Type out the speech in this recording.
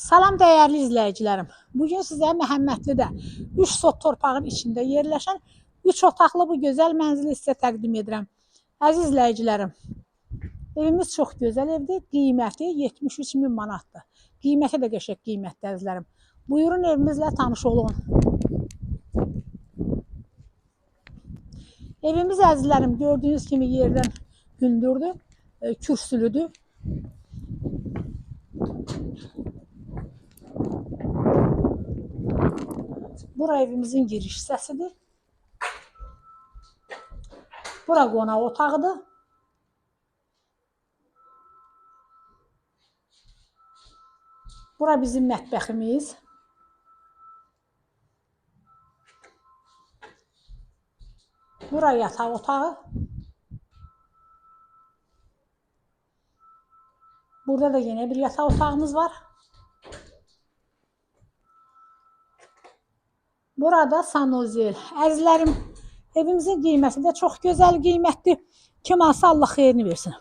Salam dəyərli izləyicilərim. Bugün sizə Məhəmmədlidə 3 sot torpağın içində yerləşən 3 otaqlı bu gözəl mənzili sizə təqdim edirəm. Əziz izləyicilərim, evimiz çox gözəl evdir. Qiyməti 73.000 manatdır. Qiyməti də qəşəng qiymətdir əzizlərim. Buyurun evimizlə tanış olun. Evimiz əzizlərim gördüyünüz kimi yerdən hündürdür, kürsülüdür. Bura evimizin giriş hissəsidir. Bura qonaq otağıdır. Bura bizim mətbəximiz. Bura yataq otağı. Burada da yine bir yataq otağımız var. Burada sanuzel. Əzizlərim, evimizin qiyməti də çox gözəl qiymətdir. Kim alsa Allah xeyrini versin.